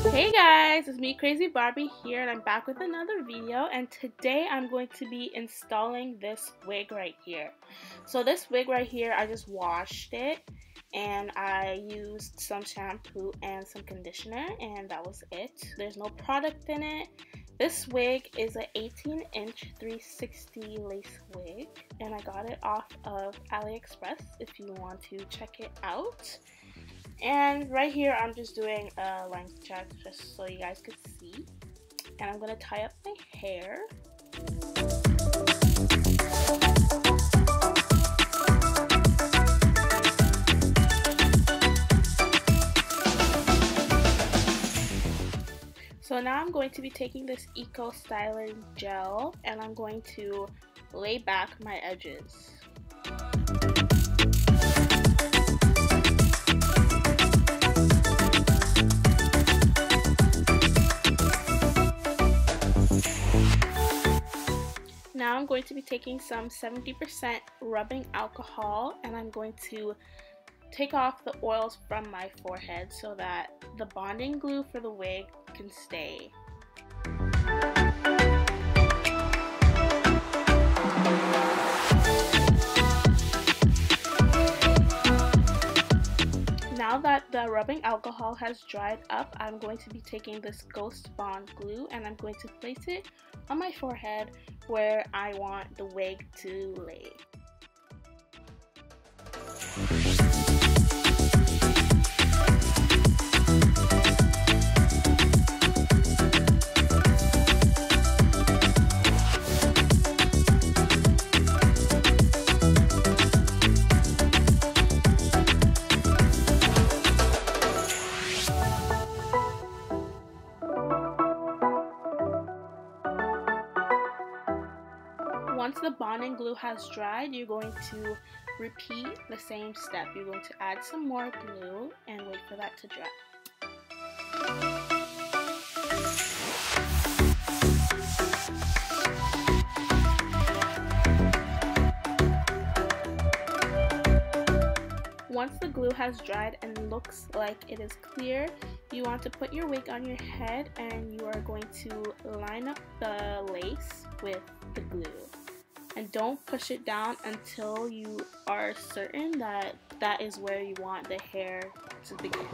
Hey guys, it's me Crazy Barbie here and I'm back with another video, and today I'm going to be installing this wig right here. So this wig right here, I just washed it and I used some shampoo and some conditioner and that was it. There's no product in it. This wig is an 18-inch 360 lace wig and I got it off of Aliexpress if you want to check it out. And right here I'm just doing a length check just so you guys could see. And I'm going to tie up my hair. So now I'm going to be taking this Eco Styling Gel and I'm going to lay back my edges. Now I'm going to be taking some 70% rubbing alcohol and I'm going to take off the oils from my forehead so that the bonding glue for the wig can stay. Now that the rubbing alcohol has dried up, I'm going to be taking this Ghost Bond glue and I'm going to place it on my forehead where I want the wig to lay. Once the bonding glue has dried, you're going to repeat the same step. You're going to add some more glue and wait for that to dry. Once the glue has dried and looks like it is clear, you want to put your wig on your head and you are going to line up the lace with the glue. And don't push it down until you are certain that that is where you want the hair to begin.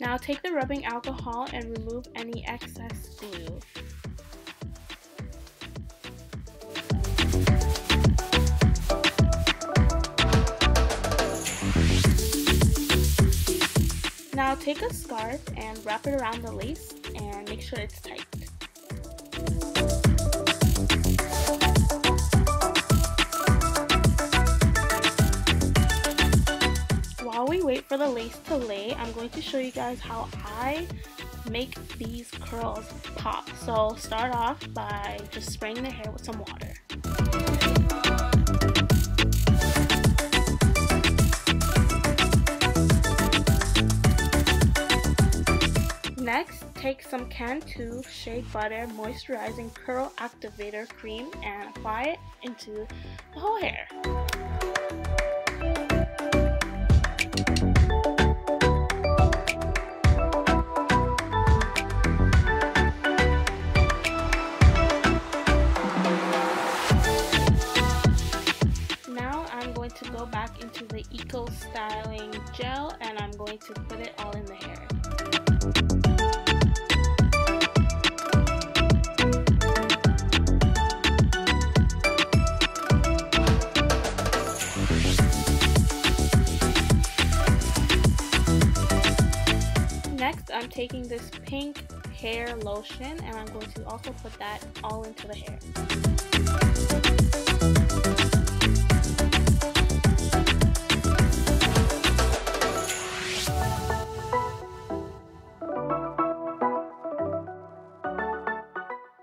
Now take the rubbing alcohol and remove any excess glue. Now take a scarf and wrap it around the lace and make sure it's tight. While we wait for the lace to lay, I'm going to show you guys how I make these curls pop. So start off by just spraying the hair with some water. Next, take some Cantu Shea Butter Moisturizing Curl Activator Cream and apply it into the whole hair. To go back into the Eco Styling Gel and I'm going to put it all in the hair. Next, I'm taking this pink hair lotion and I'm going to also put that all into the hair.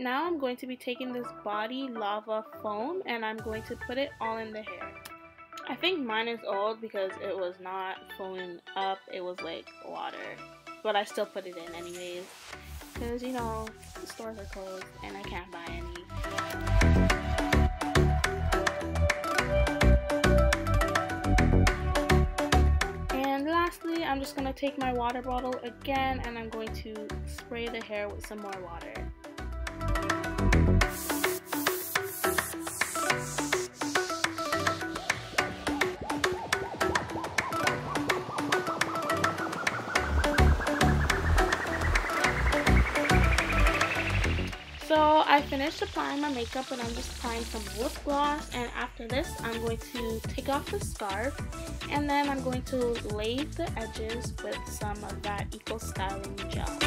Now I'm going to be taking this body lava foam and I'm going to put it all in the hair. I think mine is old because it was not foaming up, it was like water. But I still put it in anyways because, you know, the stores are closed and I can't buy any. And lastly, I'm just going to take my water bottle again and I'm going to spray the hair with some more water. So I finished applying my makeup and I'm just applying some lip gloss, and after this I'm going to take off the scarf and then I'm going to lay the edges with some of that Eco Styling gel.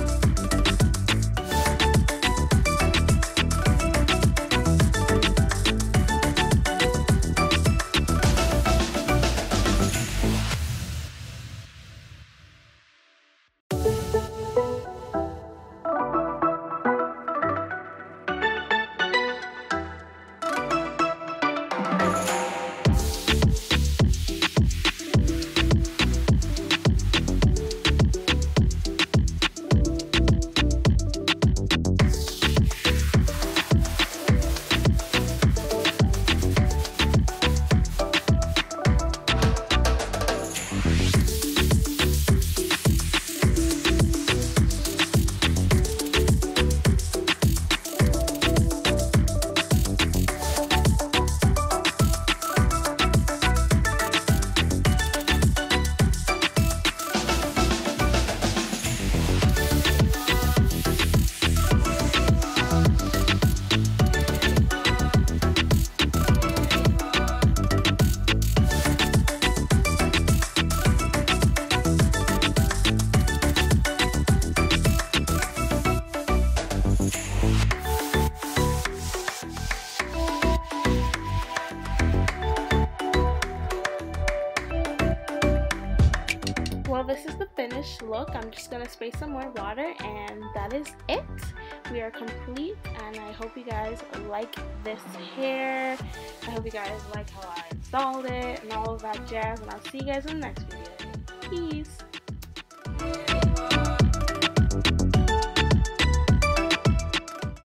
Well, this is the finished look. I'm just gonna spray some more water and that is it. We are complete and I hope you guys like this hair. I hope you guys like how I installed it and all of that jazz, and I'll see you guys in the next video. Peace!